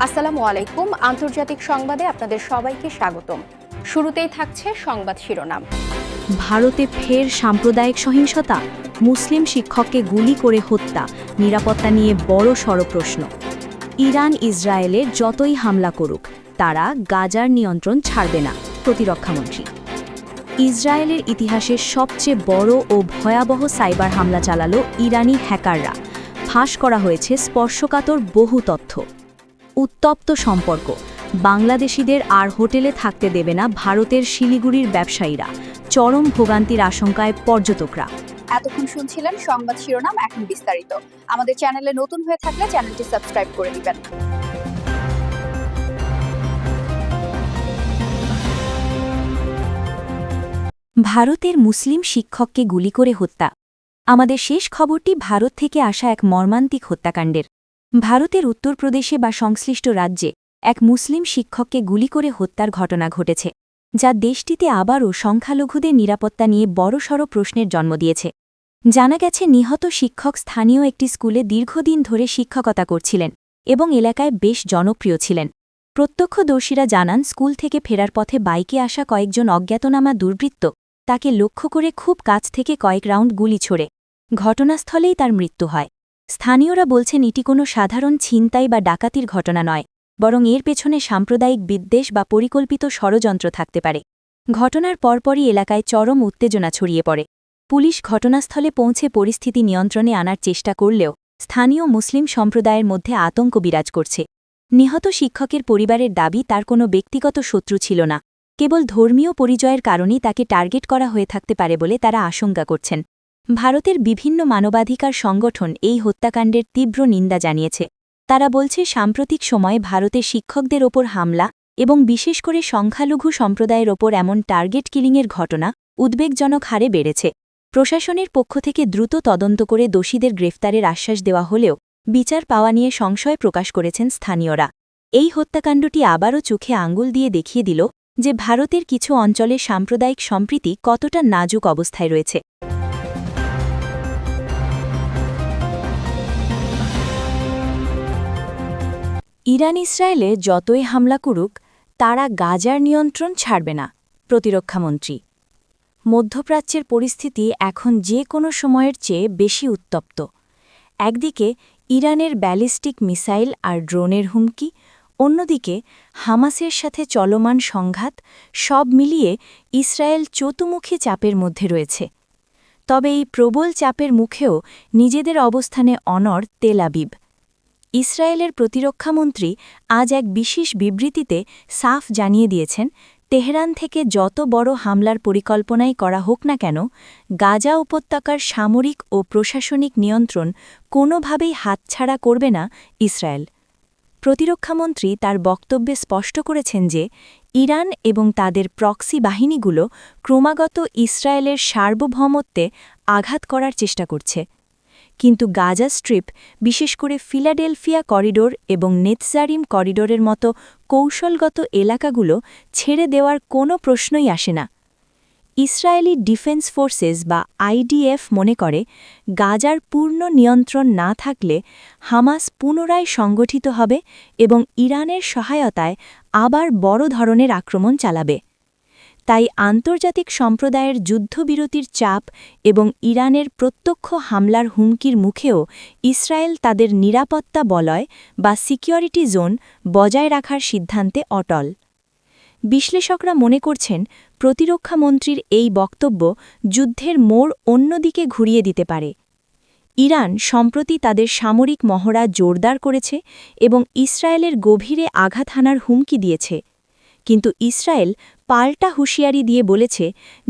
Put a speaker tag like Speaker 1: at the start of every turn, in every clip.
Speaker 1: আসসালামু আলাইকুম। আন্তর্জাতিক সংবাদে আপনাদের সবাইকে স্বাগতম। শুরুতেই থাকছে সংবাদ শিরোনাম।
Speaker 2: ভারতে ফের সাম্প্রদায়িক সহিংসতা, মুসলিম শিক্ষককে গুলি করে হত্যা, নিরাপত্তা নিয়ে বড় সড় প্রশ্ন। ইরান ইসরায়েলের যতই হামলা করুক, তারা গাজার নিয়ন্ত্রণ ছাড়বে না, প্রতিরক্ষামন্ত্রী। ইসরায়েলের ইতিহাসের সবচেয়ে বড় ও ভয়াবহ সাইবার হামলা চালালো ইরানি হ্যাকাররা। ফাঁস করা হয়েছে স্পর্শকাতর বহু তথ্য। উত্তপ্ত সম্পর্ক, বাংলাদেশিদের আর হোটেলে থাকতে দেবে না ভারতের শিলিগুড়ির ব্যবসায়ীরা, চরম ভোগান্তির আশঙ্কায় পর্যটকরা।
Speaker 1: এতক্ষণ শুনছিলেন সংবাদ শিরোনাম, এখন বিস্তারিত। আমাদের চ্যানেলে নতুন হয়ে থাকলে চ্যানেলটি সাবস্ক্রাইব করে দিবেন।
Speaker 2: ভারতের মুসলিম শিক্ষককে গুলি করে হত্যা। আমাদের শেষ খবরটি ভারত থেকে আসা এক মর্মান্তিক হত্যাকাণ্ডের। ভারতের উত্তরপ্রদেশে বা সংশ্লিষ্ট রাজ্যে এক মুসলিম শিক্ষককে গুলি করে হত্যার ঘটনা ঘটেছে, যা দেশটিতে আবারও সংখ্যালঘুদের নিরাপত্তা নিয়ে বড়সড় প্রশ্নের জন্ম দিয়েছে। জানা গেছে, নিহত শিক্ষক স্থানীয় একটি স্কুলে দীর্ঘদিন ধরে শিক্ষকতা করছিলেন এবং এলাকায় বেশ জনপ্রিয় ছিলেন। প্রত্যক্ষদর্শীরা জানান, স্কুল থেকে ফেরার পথে বাইকে আসা কয়েকজন অজ্ঞাতনামা দুর্বৃত্ত তাকে লক্ষ্য করে খুব কাছ থেকে কয়েক রাউন্ড গুলি ছোড়ে। ঘটনাস্থলেই তার মৃত্যু হয়। স্থানীয়রা বলছেন, এটি কোনো সাধারণ ছিনতাই বা ডাকাতির ঘটনা নয়, বরং এর পেছনে সাম্প্রদায়িক বিদ্বেষ বা পরিকল্পিত ষড়যন্ত্র থাকতে পারে। ঘটনার পরপরই এলাকায় চরম উত্তেজনা ছড়িয়ে পড়ে। পুলিশ ঘটনাস্থলে পৌঁছে পরিস্থিতি নিয়ন্ত্রণে আনার চেষ্টা করলেও স্থানীয় মুসলিম সম্প্রদায়ের মধ্যে আতঙ্ক বিরাজ করছে। নিহত শিক্ষকের পরিবারের দাবি, তার কোনো ব্যক্তিগত শত্রু ছিল না, কেবল ধর্মীয় পরিচয়ের কারণেই তাকে টার্গেট করা হয়ে থাকতে পারে বলে তারা আশঙ্কা করছেন। ভারতের বিভিন্ন মানবাধিকার সংগঠন এই হত্যাকাণ্ডের তীব্র নিন্দা জানিয়েছে। তারা বলছে, সাম্প্রতিক সময়ে ভারতে শিক্ষকদের ওপর হামলা এবং বিশেষ করে সংখ্যালঘু সম্প্রদায়ের ওপর এমন টার্গেট কিলিংয়ের ঘটনা উদ্বেগজনক হারে বেড়েছে। প্রশাসনের পক্ষ থেকে দ্রুত তদন্ত করে দোষীদের গ্রেফতারের আশ্বাস দেওয়া হলেও বিচার পাওয়া নিয়ে সংশয় প্রকাশ করেছেন স্থানীয়রা। এই হত্যাকাণ্ডটি আবারও চোখে আঙুল দিয়ে দেখিয়ে দিল যে ভারতের কিছু অঞ্চলে সাম্প্রদায়িক সম্প্রীতি কতটা নাজুক অবস্থায় রয়েছে। ইরান ইসরায়েলে যতই হামলা করুক, তারা গাজার নিয়ন্ত্রণ ছাড়বে না, প্রতিরক্ষামন্ত্রী। মধ্যপ্রাচ্যের পরিস্থিতি এখন যে কোনো সময়ের চেয়ে বেশি উত্তপ্ত। একদিকে ইরানের ব্যালিস্টিক মিসাইল আর ড্রোনের হুমকি, অন্যদিকে হামাসের সাথে চলমান সংঘাত, সব মিলিয়ে ইসরায়েল চতুর্মুখী চাপের মধ্যে রয়েছে। তবে এই প্রবল চাপের মুখেও নিজেদের অবস্থানে অনড় তেল আবিব। ইসরায়েলের প্রতিরক্ষামন্ত্রী আজ এক বিশেষ বিবৃতিতে সাফ জানিয়ে দিয়েছেন, তেহরান থেকে যত বড় হামলার পরিকল্পনাই করা হোক না কেন, গাজা উপত্যকার সামরিক ও প্রশাসনিক নিয়ন্ত্রণ কোনোভাবেই হাতছাড়া করবে না ইসরায়েল। প্রতিরক্ষামন্ত্রী তার বক্তব্যে স্পষ্ট করেছেন যে, ইরান এবং তাদের প্রক্সি বাহিনীগুলো ক্রমাগত ইসরায়েলের সার্বভৌমত্বে আঘাত করার চেষ্টা করছে। কিন্তু গাজা স্ট্রিপ, বিশেষ করে ফিলাডেলফিয়া করিডোর এবং নেতজারিম করিডোরের মতো কৌশলগত এলাকাগুলো ছেড়ে দেওয়ার কোনো প্রশ্নই আসে না। ইসরায়েলি ডিফেন্স ফোর্সেস বা আইডিএফ মনে করে, গাজার পূর্ণ নিয়ন্ত্রণ না থাকলে হামাস পুনরায় সংগঠিত হবে এবং ইরানের সহায়তায় আবার বড় ধরনের আক্রমণ চালাবে। তাই আন্তর্জাতিক সম্প্রদায়ের যুদ্ধবিরতির চাপ এবং ইরানের প্রত্যক্ষ হামলার হুমকির মুখেও ইসরায়েল তাদের নিরাপত্তা বলয় বা সিকিউরিটি জোন বজায় রাখার সিদ্ধান্তে অটল। বিশ্লেষকরা মনে করছেন, প্রতিরক্ষামন্ত্রীর এই বক্তব্য যুদ্ধের মোড় অন্যদিকে ঘুরিয়ে দিতে পারে। ইরান সম্প্রতি তাদের সামরিক মহড়া জোরদার করেছে এবং ইসরায়েলের গভীরে আঘাত হানার হুমকি দিয়েছে। কিন্তু ইসরায়েল পাল্টা হুঁশিয়ারি দিয়ে বলেছে,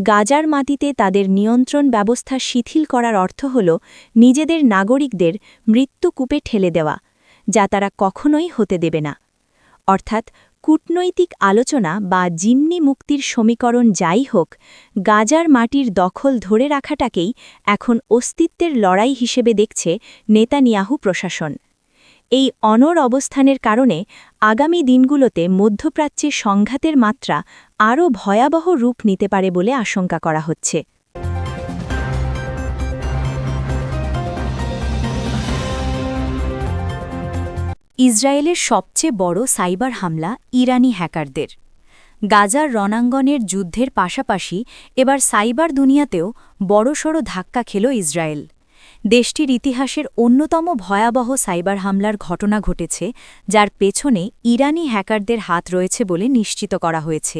Speaker 2: গাজার মাটিতে তাদের নিয়ন্ত্রণ ব্যবস্থা শিথিল করার অর্থ হল নিজেদের নাগরিকদের মৃত্যুকূপে ঠেলে দেওয়া, যা তারা কখনোই হতে দেবে না। অর্থাৎ কূটনৈতিক আলোচনা বা জিম্মি মুক্তির সমীকরণ যাই হোক, গাজার মাটির দখল ধরে রাখাটাকেই এখন অস্তিত্বের লড়াই হিসেবে দেখছে নেতানিয়াহু প্রশাসন। এই অনড় অবস্থানের কারণে আগামী দিনগুলোতে মধ্যপ্রাচ্যে সংঘাতের মাত্রা আরও ভয়াবহ রূপ নিতে পারে বলে আশঙ্কা করা হচ্ছে। ইসরায়েলের সবচেয়ে বড় সাইবার হামলা ইরানি হ্যাকারদের। গাজার রণাঙ্গনের যুদ্ধের পাশাপাশি এবার সাইবার দুনিয়াতেও বড়সড় ধাক্কা খেল ইসরায়েল। দেশটির ইতিহাসের অন্যতম ভয়াবহ সাইবার হামলার ঘটনা ঘটেছে, যার পেছনে ইরানি হ্যাকারদের হাত রয়েছে বলে নিশ্চিত করা হয়েছে।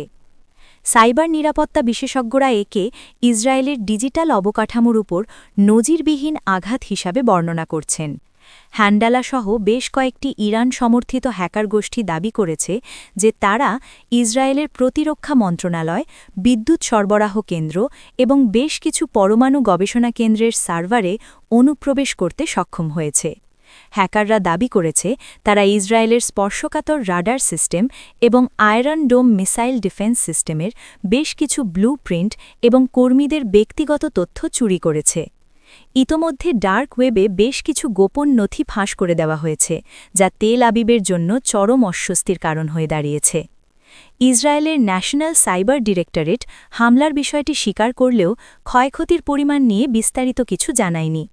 Speaker 2: সাইবার নিরাপত্তা বিশেষজ্ঞরা একে ইসরায়েলের ডিজিটাল অবকাঠামোর উপর নজিরবিহীন আঘাত হিসাবে বর্ণনা করছেন। হ্যান্ডালাসহ বেশ কয়েকটি ইরান সমর্থিত হ্যাকার গোষ্ঠী দাবি করেছে যে তারা ইসরায়েলের প্রতিরক্ষা মন্ত্রণালয়, বিদ্যুৎ সরবরাহ কেন্দ্র এবং বেশ কিছু পরমাণু গবেষণা কেন্দ্রের সার্ভারে অনুপ্রবেশ করতে সক্ষম হয়েছে। হ্যাকাররা দাবি করেছে তারা ইসরায়েলের স্পর্শকাতর রাডার সিস্টেম এবং আয়রন ডোম মিসাইল ডিফেন্স সিস্টেমের বেশ কিছু ব্লুপ্রিন্ট এবং কর্মীদের ব্যক্তিগত তথ্য চুরি করেছে। ইতোমধ্যে ডার্ক ওয়েবে বেশ কিছু গোপন নথি ফাঁস করে দেওয়া হয়েছে, যা তেল আবিবের জন্য চরম অস্বস্তির কারণ হয়ে দাঁড়িয়েছে। ইসরায়েলের ন্যাশনাল সাইবার ডিরেক্টরেট হামলার বিষয়টি স্বীকার করলেও ক্ষয়ক্ষতির পরিমাণ নিয়ে বিস্তারিত কিছু জানায়নি।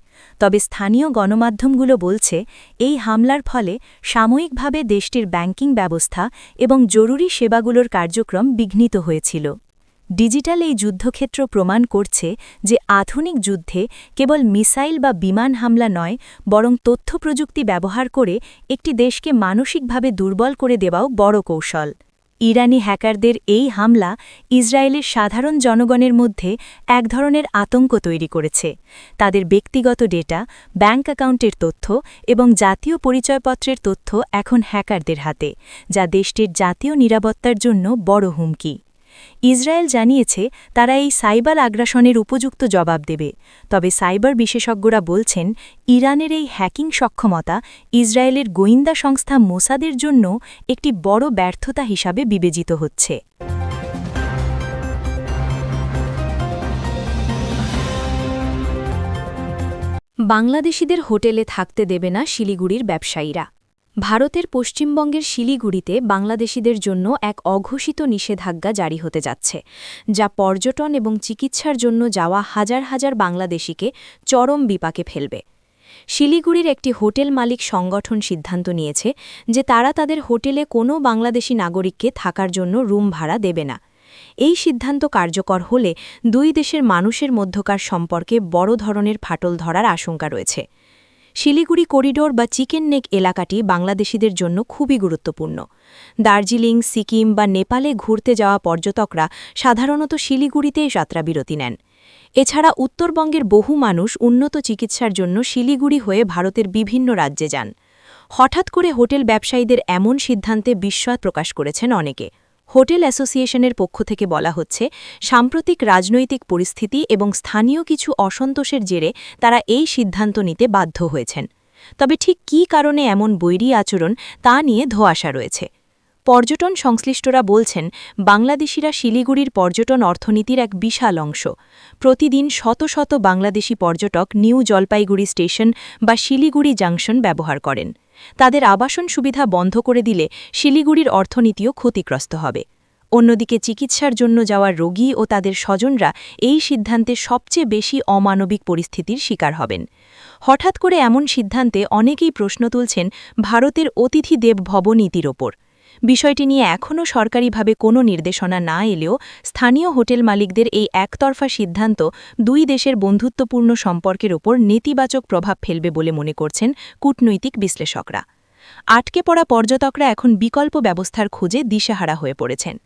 Speaker 2: তবে স্থানীয় গণমাধ্যমগুলো বলছে এই হামলার ফলে সাময়িকভাবে দেশটির ব্যাংকিং ব্যবস্থা এবং জরুরি সেবাগুলোর কার্যক্রম বিঘ্নিত হয়েছিল। ডিজিটাল এই যুদ্ধক্ষেত্র প্রমাণ করছে যে আধুনিক যুদ্ধে কেবল মিসাইল বা বিমান হামলা নয়, বরং তথ্য প্রযুক্তি ব্যবহার করে একটি দেশকে মানসিকভাবে দুর্বল করে দেওয়াও বড় কৌশল। ইরানি হ্যাকারদের এই হামলা ইসরায়েলের সাধারণ জনগণের মধ্যে এক ধরনের আতঙ্ক তৈরি করেছে। তাদের ব্যক্তিগত ডেটা, ব্যাংক অ্যাকাউন্টের তথ্য এবং জাতীয় পরিচয়পত্রের তথ্য এখন হ্যাকারদের হাতে, যা দেশটির জাতীয় নিরাপত্তার জন্য বড় হুমকি। ইসরায়েল জানিয়েছে তারা এই সাইবার আগ্রাসনের উপযুক্ত জবাব দেবে, তবে সাইবার বিশেষজ্ঞরা বলছেন ইরানের এই হ্যাকিং সক্ষমতা ইসরায়েলের গোয়েন্দা সংস্থা মোসাদের জন্য একটি বড় ব্যর্থতা হিসাবে বিবেচিত হচ্ছে। বাংলাদেশিদের হোটেলে থাকতে দেবে না শিলিগুড়ির ব্যবসায়ীরা। ভারতের পশ্চিমবঙ্গের শিলিগুড়িতে বাংলাদেশিদের জন্য এক অঘোষিত নিষেধাজ্ঞা জারি হতে যাচ্ছে, যা পর্যটন এবং চিকিৎসার জন্য যাওয়া হাজার হাজার বাংলাদেশিকে চরম বিপাকে ফেলবে। শিলিগুড়ির একটি হোটেল মালিক সংগঠন সিদ্ধান্ত নিয়েছে যে তারা তাদের হোটেলে কোনো বাংলাদেশি নাগরিককে থাকার জন্য রুম ভাড়া দেবে না। এই সিদ্ধান্ত কার্যকর হলে দুই দেশের মানুষের মধ্যকার সম্পর্কে বড় ধরনের ফাটল ধরার আশঙ্কা রয়েছে। শিলিগুড়ি করিডোর বা চিকেন নেক এলাকাটি বাংলাদেশিদের জন্য খুবই গুরুত্বপূর্ণ। দার্জিলিং, সিকিম বা নেপালে ঘুরতে যাওয়া পর্যটকরা সাধারণত শিলিগুড়িতেই যাত্রাবিরতি নেন। এছাড়া উত্তরবঙ্গের বহু মানুষ উন্নত চিকিৎসার জন্য শিলিগুড়ি হয়ে ভারতের বিভিন্ন রাজ্যে যান। হঠাৎ করে হোটেল ব্যবসায়ীদের এমন সিদ্ধান্তে বিস্ময় প্রকাশ করেছেন অনেকে। হোটেল অ্যাসোসিয়েশনের পক্ষ থেকে বলা হচ্ছে, সাম্প্রতিক রাজনৈতিক পরিস্থিতি এবং স্থানীয় কিছু অসন্তোষের জেরে তারা এই সিদ্ধান্ত নিতে বাধ্য হয়েছেন। তবে ঠিক কী কারণে এমন বৈরী আচরণ তা নিয়ে ধোঁয়াশা রয়েছে। পর্যটন সংশ্লিষ্টরা বলছেন, বাংলাদেশিরা শিলিগুড়ির পর্যটন অর্থনীতির এক বিশাল অংশ। প্রতিদিন শত শত বাংলাদেশি পর্যটক নিউ জলপাইগুড়ি স্টেশন বা শিলিগুড়ি জাংশন ব্যবহার করেন। তাদের আবাসন সুবিধা বন্ধ করে দিলে শিলিগুড়ির অর্থনীতিও ক্ষতিগ্রস্ত হবে। অন্যদিকে চিকিৎসার জন্য যাওয়া রোগী ও তাদের স্বজনরা এই সিদ্ধান্তে সবচেয়ে বেশি অমানবিক পরিস্থিতির শিকার হবেন। হঠাৎ করে এমন সিদ্ধান্তে অনেকেই প্রশ্ন তুলছেন ভারতের অতিথি দেব ভব নীতির ওপর। বিষয়টি নিয়ে এখনও সরকারিভাবে কোনো নির্দেশনা না এলেও স্থানীয় হোটেল মালিকদের এই একতরফা সিদ্ধান্ত দুই দেশের বন্ধুত্বপূর্ণ সম্পর্কের ওপর নেতিবাচক প্রভাব ফেলবে বলে মনে করছেন কূটনৈতিক বিশ্লেষকরা। আটকে পড়া পর্যটকরা এখন বিকল্প ব্যবস্থার খোঁজে দিশেহারা হয়ে পড়েছেন।